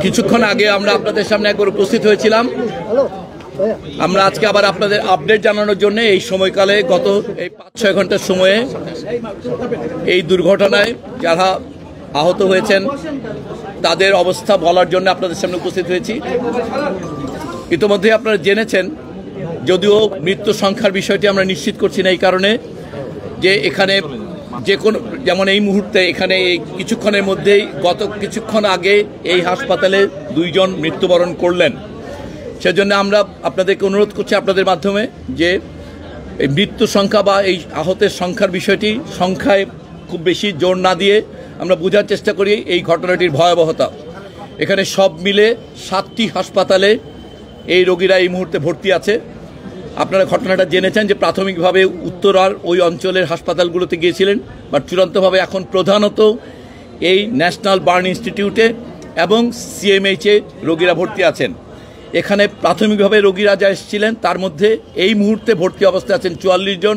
কিছুক্ষণ আগে আমরা আপনাদের সামনে একবার উপস্থিত হয়েছিলাম। আমরা আজকে আবার আপনাদের আপডেট জানানোর জন্য এই সময়কালে গত এই 5-6 ঘন্টার সময়ে এই দুর্ঘটনায় যারা আহত হয়েছেন তাদের অবস্থা বলার জন্য আপনাদের সামনে উপস্থিত হয়েছি। ইতিমধ্যে আপনারা জেনেছেন, যদিও মৃত্যু সংখ্যার বিষয়টি আমরা নিশ্চিত করছি না এই কারণে যে এখানে যে কোনো, যেমন এই মুহূর্তে এখানে এই কিছুক্ষণের মধ্যেই গত কিছুক্ষণ আগে এই হাসপাতালে 2 জন মৃত্যুবরণ করলেন। সেজন্য আমরা আপনাদেরকে অনুরোধ করছি আপনাদের মাধ্যমে যে এই মৃত্যু সংখ্যা বা এই আহতের সংখ্যার বিষয়টি সংখ্যায় খুব বেশি জোর না দিয়ে আমরা বোঝার চেষ্টা করি এই ঘটনাটির ভয়াবহতা। এখানে সব মিলে 7টি হাসপাতালে এই রোগীরা এই মুহূর্তে ভর্তি আছে। আপনারা ঘটনাটা জেনেছেন যে প্রাথমিকভাবে উত্তরার ওই অঞ্চলের হাসপাতালগুলোতে গিয়েছিলেন, বাট চূড়ান্তভাবে এখন প্রধানত এই ন্যাশনাল বার্ন ইনস্টিটিউটে এবং সিএমএইচে রোগীরা ভর্তি আছেন। এখানে প্রাথমিকভাবে রোগীরা যা এসেছিলেন তার মধ্যে এই মুহূর্তে ভর্তি অবস্থায় আছেন 44 জন।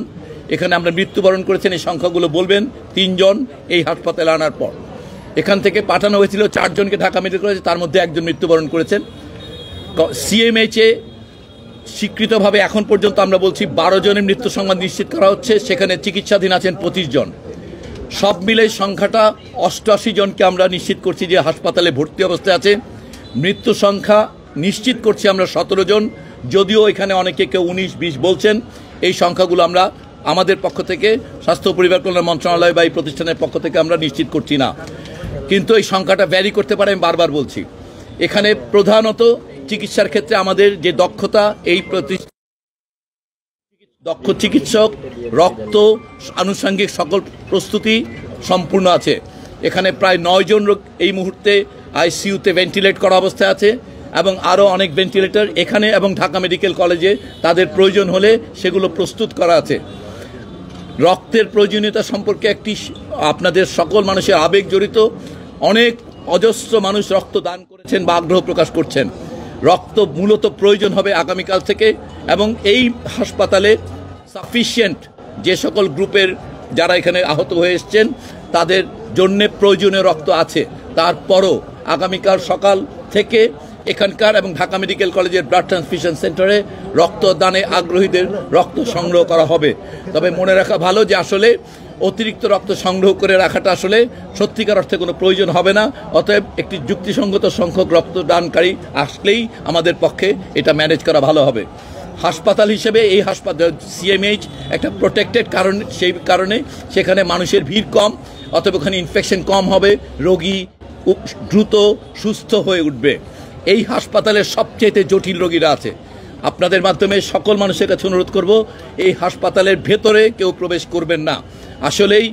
এখানে আমরা মৃত্যুবরণ করেছেন এই সংখ্যাগুলো বলবেন 3 জন এই হাসপাতালে আনার পর। এখান থেকে পাঠানো হয়েছিল 4 জনকে ঢাকা মেডিকেল কলেজে, তার মধ্যে 1 জন মৃত্যুবরণ করেছেন। সিএমএইচে স্বীকৃতভাবে এখন পর্যন্ত আমরা বলছি 12 জনের মৃত্যু সংবাদ নিশ্চিত করা হচ্ছে। সেখানে চিকিৎসাধীন আছেন 25 জন। সব মিলে সংখ্যাটা 88 জনকে আমরা নিশ্চিত করছি যে হাসপাতালে ভর্তি অবস্থায় আছে। মৃত্যু সংখ্যা নিশ্চিত করছি আমরা 17 জন, যদিও এখানে অনেকে কেউ 19-20 বলছেন। এই সংখ্যাগুলো আমরা আমাদের পক্ষ থেকে স্বাস্থ্য পরিবার কল্যাণ মন্ত্রণালয় বা এই প্রতিষ্ঠানের পক্ষ থেকে আমরা নিশ্চিত করছি না, কিন্তু এই সংখ্যাটা ভ্যারি করতে পারে। আমি বারবার বলছি, এখানে প্রধানত চিকিৎসার ক্ষেত্রে আমাদের যে দক্ষতা, এই দক্ষ চিকিৎসক, রক্ত, আনুষঙ্গিক সকল প্রস্তুতি সম্পূর্ণ আছে। এখানে প্রায় 9 জন এই মুহূর্তে আইসিইউতে ভেন্টিলেট করা অবস্থায় আছে এবং আরও অনেক ভেন্টিলেটর এখানে এবং ঢাকা মেডিকেল কলেজে তাদের প্রয়োজন হলে সেগুলো প্রস্তুত করা আছে। রক্তের প্রয়োজনীয়তা সম্পর্কে একটি আপনাদের সকল মানুষের আবেগ জড়িত। অনেক অজস্র মানুষ রক্ত দান করেছেন বা আগ্রহ প্রকাশ করছেন। রক্ত মূলত প্রয়োজন হবে আগামীকাল থেকে, এবং এই হাসপাতালে সাফিসিয়েন্ট যে সকল গ্রুপের যারা এখানে আহত হয়ে এসছেন তাদের জন্যে প্রয়োজনীয় রক্ত আছে। তারপরও আগামীকাল সকাল থেকে এখানকার এবং ঢাকা মেডিকেল কলেজের ব্লাড ট্রান্সফিউশন সেন্টারে রক্তদানে আগ্রহীদের রক্ত সংগ্রহ করা হবে। তবে মনে রাখা ভালো যে আসলে অতিরিক্ত রক্ত সংগ্রহ করে রাখাটা আসলে সত্যিকার অর্থে কোনো প্রয়োজন হবে না। অতএব একটি যুক্তিসঙ্গত সংখ্যক রক্তদানকারী আসলেই আমাদের পক্ষে এটা ম্যানেজ করা ভালো হবে। হাসপাতাল হিসেবে এই হাসপাতাল সিএমএইচ একটা প্রোটেক্টেড কারণ, সেই কারণে সেখানে মানুষের ভিড় কম, অতএব ওখানে ইনফেকশন কম হবে, রোগী দ্রুত সুস্থ হয়ে উঠবে। এই হাসপাতালের সবচেয়ে জটিল রোগীরা আছে। আপনাদের মাধ্যমে সকল মানুষের কাছে অনুরোধ করব, এই হাসপাতালের ভেতরে কেউ প্রবেশ করবেন না। আসলেই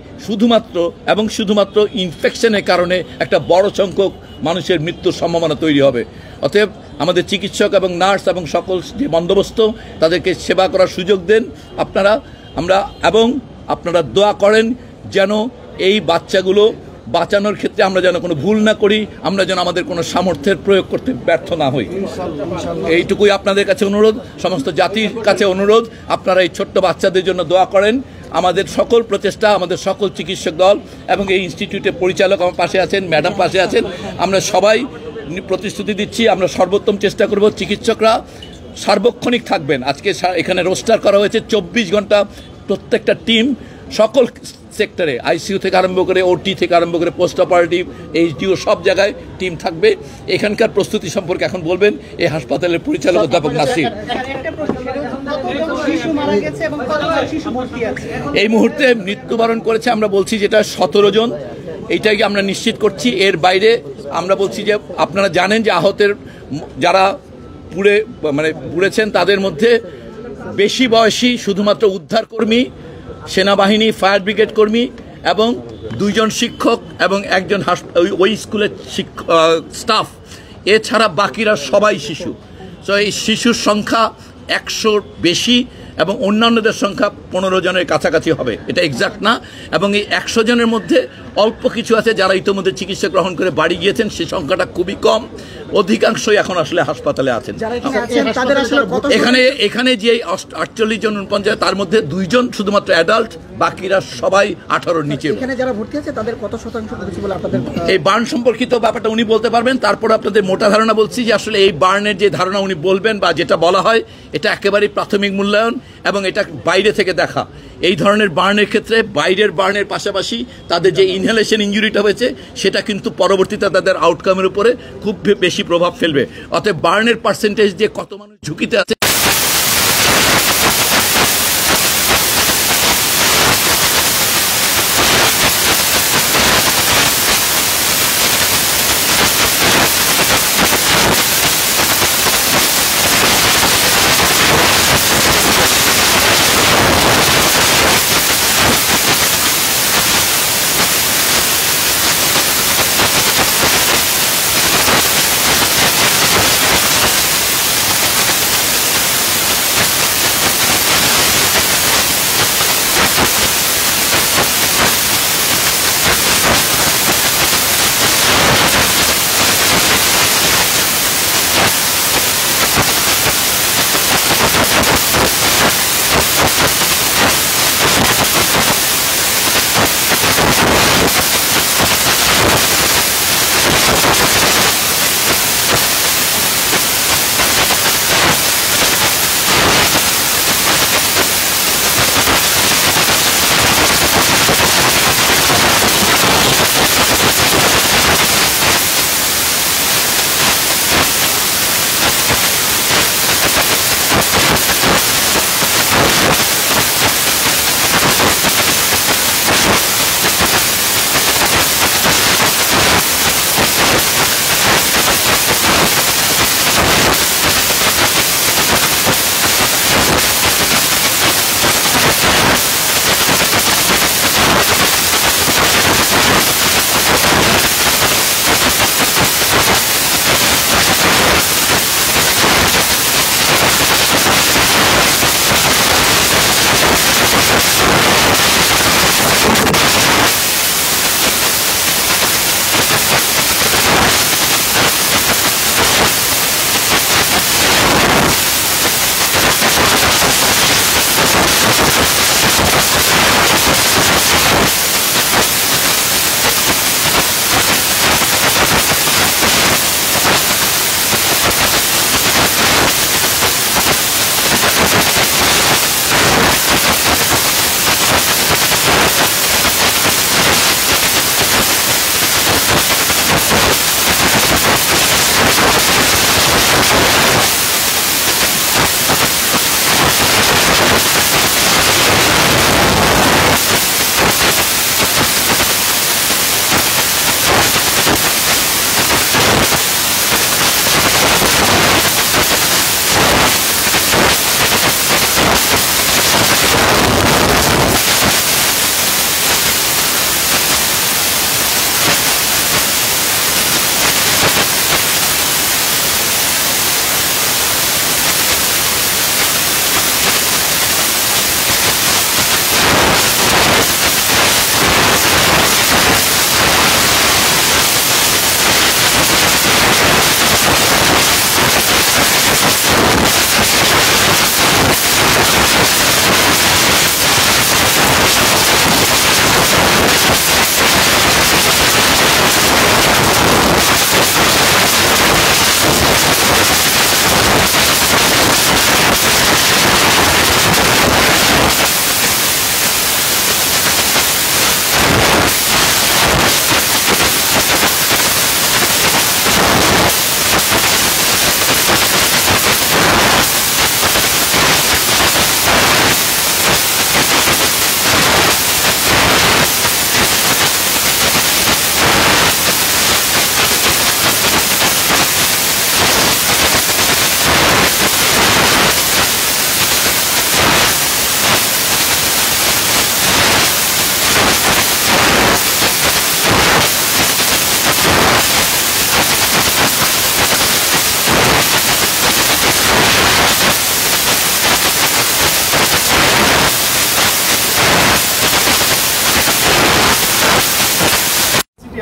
শুধুমাত্র ইনফেকশনের কারণে একটা বড় সংখ্যক মানুষের মৃত্যুর সম্ভাবনা তৈরি হবে। অতএব আমাদের চিকিৎসক এবং নার্স এবং সকল যে বন্দোবস্ত তাদেরকে সেবা করার সুযোগ দেন এবং আপনারা দোয়া করেন যেন এই বাচ্চাগুলো বাঁচানোর ক্ষেত্রে আমরা যেন কোনো ভুল না করি, আমরা যেন আমাদের কোনো সামর্থ্যের প্রয়োগ করতে ব্যর্থ না হই। এইটুকুই আপনাদের কাছে অনুরোধ, সমস্ত জাতির কাছে অনুরোধ, আপনারা এই ছোট্ট বাচ্চাদের জন্য দোয়া করেন। আমাদের সকল প্রচেষ্টা, আমাদের সকল চিকিৎসক দল এবং এই ইনস্টিটিউটের পরিচালক আমার পাশে আছেন, ম্যাডাম পাশে আছেন, আমরা সবাই প্রতিশ্রুতি দিচ্ছি আমরা সর্বোত্তম চেষ্টা করব। চিকিৎসকরা সার্বক্ষণিক থাকবেন। আজকে এখানে রোস্টার করা হয়েছে 24 ঘন্টা প্রত্যেকটা টিম, সকল সেক্টরে, আইসিইউ থেকে আরম্ভ করে ওটি থেকে আরম্ভ করে পোস্ট অপারেটিভ, এইচডিও, সব জায়গায় টিম থাকবে। এখানকার প্রস্তুতি সম্পর্কে এখন বলবেন এই হাসপাতালের পরিচালক অধ্যাপক নাসির। এই মুহূর্তে মৃত্যুবরণ করেছে আমরা বলছি যেটা 17 জন, এইটাকে আমরা নিশ্চিত করছি। এর বাইরে আমরা বলছি যে আপনারা জানেন যে আহতের যারা পুড়েছেন তাদের মধ্যে বেশি বয়সী শুধুমাত্র উদ্ধারকর্মী, সেনাবাহিনী, ফায়ার ব্রিগেড কর্মী এবং 2 জন শিক্ষক এবং 1 জন ওই স্কুলের স্টাফ। এছাড়া বাকিরা সবাই শিশু। সো এই শিশুর সংখ্যা 100 বেশি এবং অন্যান্যদের সংখ্যা 15 জনের কাছাকাছি হবে, এটা এক্সাক্ট না। এবং এই 100 জনের মধ্যে অল্প কিছু আছে যারা ইতিমধ্যে চিকিৎসা গ্রহণ করে বাড়ি গিয়েছেন, সে সংখ্যাটা খুবই কম। অধিকাংশই এখন আসলে হাসপাতালে আছেন। এখানে যে 48 জন 49 তার মধ্যে 2 জন শুধুমাত্র অ্যাডাল্ট, বাকিরা সবাই 18-র নিচে। এখানে যারা ভর্তি আছে তাদের কত শতাংশ কিছু বলে আপনাদের? এই বার্ন সম্পর্কিত ব্যাপারটা উনি বলতে পারবেন। তারপর আপনাদের মোটা ধারণা বলছি যে আসলে এই বার্নের যে ধারণা উনি বলবেন বা যেটা বলা হয় এটা একেবারেই প্রাথমিক মূল্যায়ন এবং এটা বাইরে থেকে দেখা। এই ধরনের বার্নের ক্ষেত্রে বাইরের বার্নের পাশাপাশি তাদের যে ইনহেলেশন ইনজুরিটা হয়েছে সেটা কিন্তু পরবর্তীতে তাদের আউটকামের উপরে খুব বেশি প্রভাব ফেলবে। অতএব বার্নের পার্সেন্টেজ যে কত মানুষ ঝুঁকিতে আছে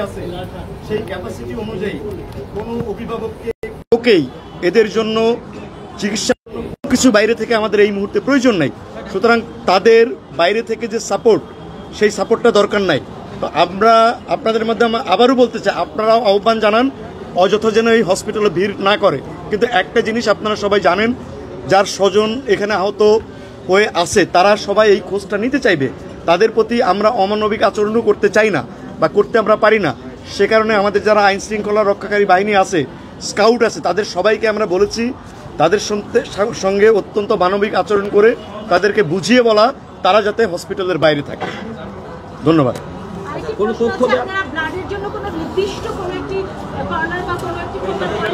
আছে সেই ক্যাপাসিটি অনুযায়ী কোনো অভিভাবককে প্রত্যেকেই এদের জন্য চিকিৎসা কিছু বাইরে থেকে আমাদের এই মুহূর্তে প্রয়োজন নাই। সুতরাং তাদের বাইরে থেকে যে সাপোর্ট, সেই সাপোর্টটা দরকার নাই। তো আমরা আপনাদের মাধ্যমে আবারও বলতে চাই, আপনারাও আহ্বান জানান অযথা যেন এই হসপিটালে ভিড় না করে। কিন্তু একটা জিনিস আপনারা সবাই জানেন, যার স্বজন এখানে আহত হয়ে আছে তারা সবাই এই খোঁজটা নিতে চাইবে। তাদের প্রতি আমরা অমানবিক আচরণও করতে চাই না বা করতে আমরা পারি না। সে কারণে আমাদের যারা আইন শৃঙ্খলা রক্ষাকারী বাহিনী আছে, স্কাউট আছে, তাদের সবাইকে আমরা বলেছি তাদের সঙ্গে অত্যন্ত মানবিক আচরণ করে তাদেরকে বুঝিয়ে বলা তারা যাতে হসপিটালের বাইরে থাকে। ধন্যবাদ। কোনো তথ্য ব্লাডের জন্য কোনো নির্দিষ্ট কোনো একটি কর্নার বা কোনো একটি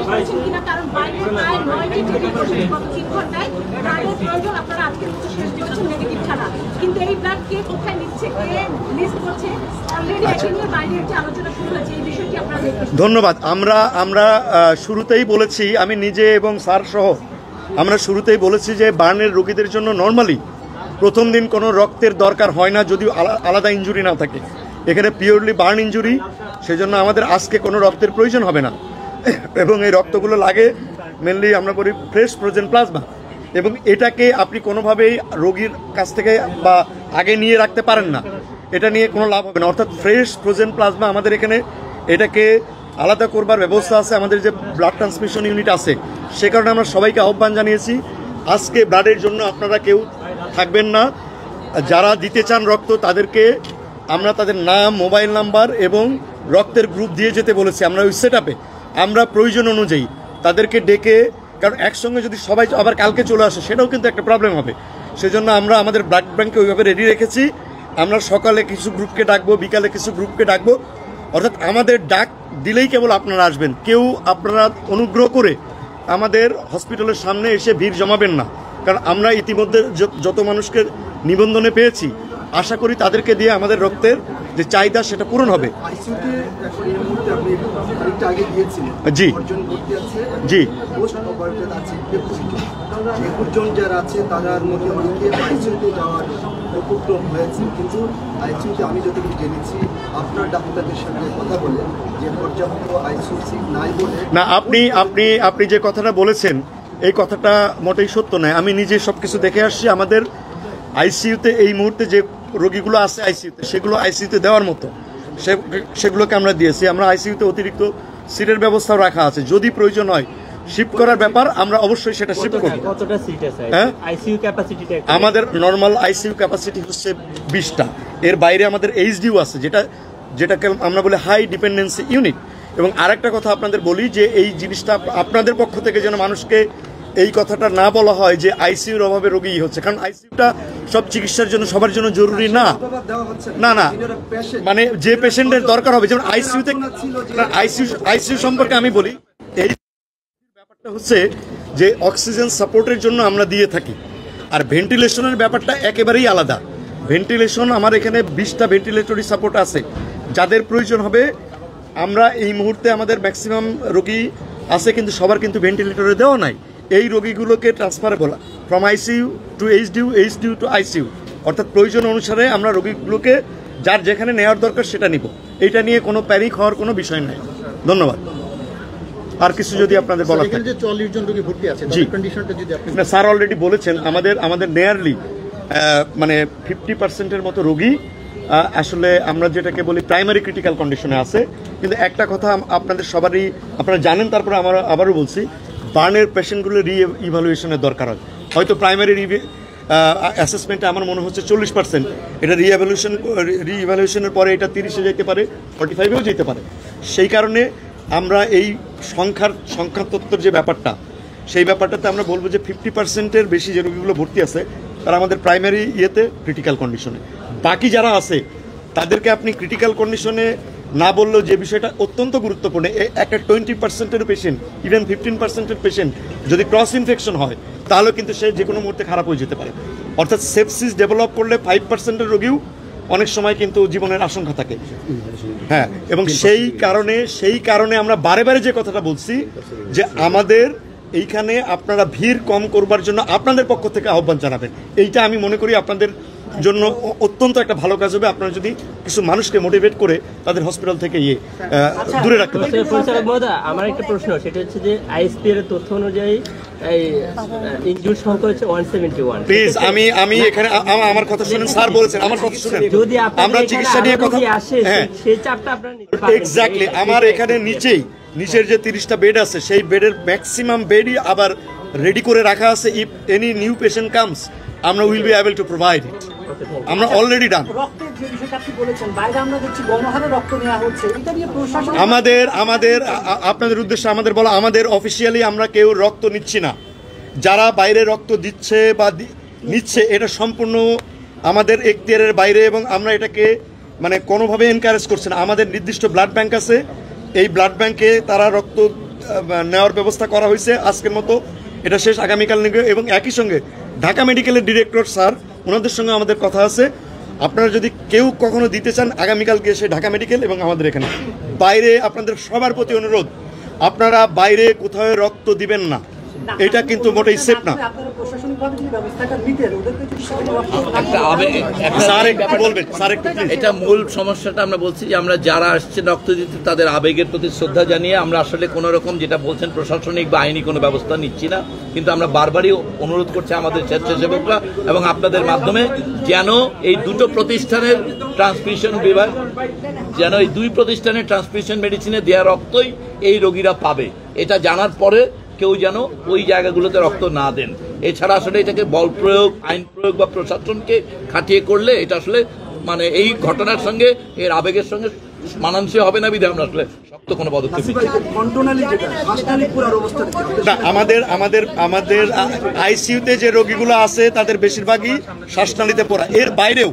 করেছেন কিনা? কারণ বাইরে প্রায় 9টি টিভি করছে গত 3 ঘন্টায় ব্লাডের প্রয়োজন, আপনারা আজকের মতো শেষ করেছেন নেগেটিভ ছাড়া, কিন্তু এই ব্লাড কে কোথায় নিচ্ছে, কে লিস্ট করছে, অলরেডি একদিনের বাইরে একটি আলোচনা শুরু হয়েছে, এই বিষয়টি আপনারা দেখবেন। ধন্যবাদ। আমরা শুরুতেই বলেছি, আমি নিজে এবং স্যার সহ আমরা শুরুতেই বলেছি যে বার্নের রোগীদের জন্য নর্মালি প্রথম দিন কোনো রক্তের দরকার হয় না, যদিও আলাদা ইনজুরি না থাকে। এখানে পিওরলি বার্ন ইনজুরি, সেজন্য আমাদের আজকে কোনো রক্তের প্রয়োজন হবে না। এবং এই রক্তগুলো লাগে মেনলি আমরা বলি ফ্রেশ ফ্রোজেন প্লাজমা, এবং এটাকে আপনি কোনোভাবেই রোগীর কাছ থেকে বা আগে নিয়ে রাখতে পারেন না, এটা নিয়ে কোনো লাভ হবে না। অর্থাৎ ফ্রেশ ফ্রোজেন প্লাজমা আমাদের এখানে এটাকে আলাদা করবার ব্যবস্থা আছে, আমাদের যে ব্লাড ট্রান্সমিশন ইউনিট আছে, সে কারণে আমরা সবাইকে আহ্বান জানিয়েছি আজকে ব্লাডের জন্য আপনারা কেউ থাকবেন না। যারা দিতে চান রক্ত তাদেরকে আমরা তাদের নাম, মোবাইল নাম্বার এবং রক্তের গ্রুপ দিয়ে যেতে বলেছি। আমরা ওই সেট আপে আমরা প্রয়োজন অনুযায়ী তাদেরকে ডেকে, কারণ একসঙ্গে যদি সবাই আবার কালকে চলে আসে সেটাও কিন্তু একটা প্রবলেম হবে, সেজন্য আমরা আমাদের ব্লাড ব্যাঙ্ককে ওইভাবে রেডি রেখেছি। আমরা সকালে কিছু গ্রুপকে ডাকবো, বিকালে কিছু গ্রুপকে ডাকবো, অর্থাৎ আমাদের ডাক দিলেই কেবল আপনারা আসবেন। কেউ আপনারা অনুগ্রহ করে আমাদের হসপিটালের সামনে এসে ভিড় জমাবেন না, কারণ আমরা ইতিমধ্যে যত মানুষকে নিবন্ধনে পেয়েছি আশা করি তাদেরকে দিয়ে আমাদের রক্তের যে চাহিদা সেটা পূরণ হবে। জি জি যারা আছে তাদের মধ্যে অনেকে আইসিইউতে যাওয়ার উপক্রম হয়েছে, কিন্তু আইসিইউতে আমি যতটুকু জেনেছি আপনার ডাক্তারদের সঙ্গে কথা বলে যে পর্যাপ্ত আইসিইউ সিট নাই বলে না। আপনি যে কথাটা বলেছেন এই কথাটা মোটেই সত্য নয়। আমি নিজে সবকিছু দেখে আসছি। আমাদের আইসিইউতে এই মুহূর্তে যে রোগীগুলো আছে আইসিইউতে, সেগুলো আইসিইউতে দেওয়ার মতো সেগুলোকে আমরা দিয়েছি। আমরা আইসিইউতে অতিরিক্ত সিটের ব্যবস্থাও রাখা আছে, যদি প্রয়োজন হয় শিফট করার ব্যাপার আমরা অবশ্যই সেটা শিফট করব। কতটা সিট আছে আইসিইউ ক্যাপাসিটিটা? আমাদের নরমাল আইসিইউ ক্যাপাসিটি হচ্ছে 20টা। এর বাইরে আমাদের এইচডিইউ আছে, যেটাকে আমরা বলি হাই ডিপেন্ডেন্সি ইউনিট। এবং আরেকটা কথা আপনাদের বলি যে এই জিনিসটা আপনাদের পক্ষ থেকে যেন মানুষকে এই কথাটা না বলা হয় যে আইসিইউর অভাবে রোগী হচ্ছে, কারণ আইসিইউটা সব চিকিৎসার জন্য সবার জন্য জরুরি না। না না, মানে যে পেশেন্টের দরকার হবে, যেমন আইসিইউতে আইসিইউ সম্পর্কে আমি বলি, এই ব্যাপারটা হচ্ছে যে অক্সিজেন সাপোর্টের জন্য আমরা দিয়ে থাকি, আর ভেন্টিলেশনের ব্যাপারটা একেবারেই আলাদা। ভেন্টিলেশন আমার এখানে 20টা ভেন্টিলেটরি সাপোর্ট আছে, যাদের প্রয়োজন হবে। আমরা এই মুহূর্তে আমাদের ম্যাক্সিমাম রোগী আছে, কিন্তু সবার কিন্তু ভেন্টিলেটরে দেওয়া নাই। এই রোগীগুলোকে transferable from ICU to HDU, HDU to ICU, অর্থাৎ প্রয়োজন অনুসারে আমরা রোগীগুলোকে যার যেখানে নেওয়ার দরকার সেটা নিব। এইটা নিয়ে কোনো প্যানিক হওয়ার কোনো বিষয় নাই। ধন্যবাদ। আর কিছু যদি আপনাদের বলার থাকে? 44 জন রোগী ভর্তি আছে, জি কন্ডিশনটা যদি আপনি না, স্যার অলরেডি বলেছেন আমাদের নিয়ারলি মানে 50%-এর মতো রোগী আসলে আমরা যেটাকে বলি প্রাইমারি ক্রিটিক্যাল কন্ডিশনে আছে। কিন্তু একটা কথা আপনাদের সবারই আপনারা জানেন, তারপরে আমরা আবারও বলছি, বার্নের পেশেন্টগুলো রি-ইভ্যালুয়েশনের দরকার হয়। হয়তো প্রাইমারি অ্যাসেসমেন্টে আমার মনে হচ্ছে 40%, এটা রি-ইভ্যালুয়েশনের পরে এটা 30-এ যেতে পারে, 45-এও যেতে পারে। সেই কারণে আমরা এই সংখ্যা তত্ত্বের যে ব্যাপারটা, সেই ব্যাপারটাতে আমরা বলবো যে 50%-এর বেশি যে রোগীগুলো ভর্তি আছে তারা আমাদের প্রাইমারি ক্রিটিক্যাল কন্ডিশনে। বাকি যারা আছে তাদেরকে আপনি ক্রিটিক্যাল কন্ডিশনে না বললেও যে বিষয়টা অত্যন্ত গুরুত্বপূর্ণ, একটা 20%-এর পেশেন্ট, ইভেন 15%-এর পেশেন্ট যদি ক্রস ইনফেকশন হয় তাহলে কিন্তু সে যে কোনো মুহূর্তে খারাপ হয়ে যেতে পারে। অর্থাৎ সেপসিস ডেভেলপ করলে 5%-এর রোগীও অনেক সময় কিন্তু জীবনের আশঙ্কা থাকে। হ্যাঁ, এবং সেই কারণে আমরা বারে বারে যে কথাটা বলছি যে আমাদের এইখানে আপনারা ভিড় কম করবার জন্য আপনাদের পক্ষ থেকে আহ্বান জানাবেন। এইটা আমি মনে করি আপনাদের জন্য অত্যন্ত একটা ভালো কাজ হবে আপনারা যদি কিছু মানুষকে মোটিভেট করে তাদের হসপিটাল থেকে দূরে রাখতে পারেন। পরিচালক মহোদয়, আমার একটা প্রশ্ন, সেটা হচ্ছে যে আইএসপি এর তথ্য অনুযায়ী এই ইনজুর সংখ্যা হচ্ছে 171। প্লিজ আমি এখানে আমার কথা শুনেন, স্যার বলেছেন, আমার কথা শুনেন। যদি আমরা চিকিৎসা নিয়ে কথা আসে, সেই চাপটা আপনারা নিতে পারবেন। এক্স্যাক্টলি, আমার এখানে নিচের যে 30টা বেড আছে সেই বেডের ম্যাক্সিমাম বেডই আবার রেডি করে রাখা আছে। If any new patient comes আমরা will be able to provide it. আমরা অলরেডি ডান। রক্তের যে বিষয়টা আপনি বলেছেন, বাইরে আমরা দেখছি গণহারে রক্ত নেওয়া হচ্ছে, এটা নিয়ে প্রশাসন আমাদের আপনাদের উদ্দেশ্যে আমাদের বলা, আমাদের অফিসিয়ালি আমরা কেউ রক্ত নিচ্ছি না। যারা বাইরে রক্ত দিচ্ছে বা নিচ্ছে এটা সম্পূর্ণ আমাদের এখতিয়ারের বাইরে এবং আমরা এটাকে মানে কোনোভাবে এনকারেজ করছি না। আমাদের নির্দিষ্ট ব্লাড ব্যাংক আছে, এই ব্লাড ব্যাংকে তারা রক্ত নেওয়ার ব্যবস্থা করা হয়েছে। আজকের মতো এটা শেষ, আগামীকাল নেবে। এবং একই সঙ্গে ঢাকা মেডিকেলের ডিরেক্টর স্যার, ওনাদের সঙ্গে আমাদের কথা আছে। আপনারা যদি কেউ কখনো দিতে চান, আগামীকাল গিয়ে সে ঢাকা মেডিকেল এবং আমাদের এখানে বাইরে আপনাদের সবার প্রতি অনুরোধ, আপনারা বাইরে কোথাও রক্ত দিবেন না, এটা কিন্তু মোটেই সেফ না। আপনারা প্রশাসনিকভাবে যদি ব্যবস্থাটা নিতেন, ওদেরকে যদি স্যার একটু বলবেন, স্যার একটু প্লিজ। এটা মূল সমস্যাটা আমরা বলছি যে আমরা যারা আসছে রক্ত দিতে তাদের আবেগের প্রতি শ্রদ্ধা জানিয়ে আমরা আসলে কোনো রকম যেটা বলছেন প্রশাসনিক বা আইনি কোনো ব্যবস্থা নিচ্ছি না, কিন্তু আমরা বারবারই অনুরোধ করছি আমাদের স্বেচ্ছাসেবকরা এবং আপনাদের মাধ্যমে যেন এই দুটো প্রতিষ্ঠানের ট্রান্সফিউশন বিভাগ, যেন এই দুই প্রতিষ্ঠানের ট্রান্সফিউশন মেডিসিনে দেওয়া রক্তই এই রোগীরা পাবে, এটা জানার পরে কেউ যেন ওই জায়গাগুলোতে রক্ত না দেন। এছাড়া আসলে এটাকে বল প্রয়োগ, আইন প্রয়োগ বা প্রশাসনকে খাটিয়ে করলে এটা আসলে মানে এই ঘটনার সঙ্গে এর আবেগের সঙ্গে মানানসই হবে না, বিধায় আমরা আসলে শক্ত কোনো পদক্ষেপ না। আমাদের আইসিইউতে যে রোগীগুলো আছে তাদের বেশিরভাগই শ্বাসনালীতে পড়া। এর বাইরেও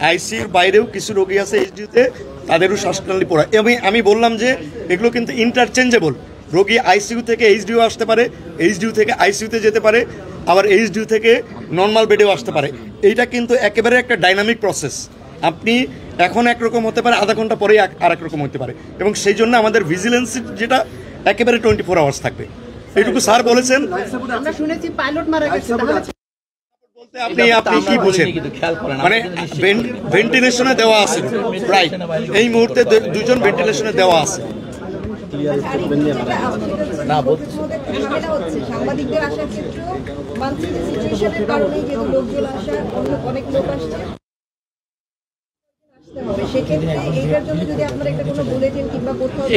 আইসিইউর বাইরেও কিছু রোগী আছে এইচডিউতে, তাদেরও শ্বাসনালী পড়া। এবং আমি বললাম যে এগুলো কিন্তু ইন্টারচেঞ্জেবল। রোগী আইসিইউ থেকে এইচডিউ আসতে পারে, এইচডিউ থেকে আইসিইউতে যেতে পারে, আবার এইচডিউ থেকে নর্মাল বেডেও আসতে পারে। এইটা কিন্তু একেবারে একটা ডাইনামিক প্রসেস। আপনি এখন একরকম হতে পারে, আধা ঘন্টা পরেই আর এক রকম হতে পারে। এবং সেই জন্য আমাদের ভিজিলেন্সি যেটা একেবারে 24 আওয়ার্স থাকবে, এইটুকু স্যার বলেছেন। আমরা শুনেছি পাইলট মারা গেছে, আপনি কি বুঝেন? মানে ভেন্টিলেশনে দেওয়া আছে, রাইট? এই মুহূর্তে 2জন ভেন্টিলেশনে দেওয়া আছে। সাংবাদিকদের আসার ক্ষেত্রেও মানছি যে সিচুয়েশনের কারণে যেহেতু লোকজন আসা, অনেক লোক আসছে,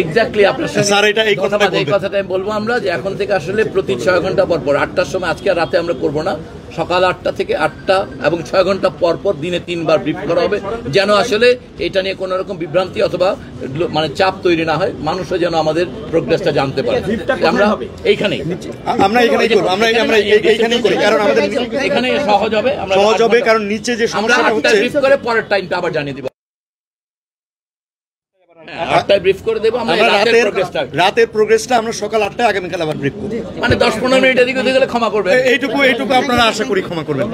এক্স্যাক্টলি আপনার এই কথাটা আমি বলবো আমরা যে এখন থেকে আসলে প্রতি 6 ঘন্টা পর পর 8টার সময়, আজকে আর রাতে আমরা করবো না, সকাল 8টা থেকে 8টা এবং 6 ঘন্টা পর পর দিনে 3 বার ব্রিফ করা হবে, যেন আসলে এটা নিয়ে কোনো রকম বিভ্রান্তি অথবা মানে চাপ তৈরি না হয়, মানুষও যেন আমাদের প্রোগ্রেসটা জানতে পারে। আমরা এইখানেই করি, কারণ আমাদের এখানে সহজ হবে, কারণ নিচে যে সমস্যাটা হচ্ছে ব্রিফ করে পরের টাইমটা আবার জানিয়ে দিব। 8টায় ব্রিফ করে দেবো আমরা, রাতের প্রোগ্রেসটা আমরা সকাল 8টায়, আগামীকাল আবার ব্রিফ করব। মানে 10-15 মিনিট এদিকে ওদিকে গেলে ক্ষমা করবে, এইটুকু আপনারা আশা করি ক্ষমা করবেন।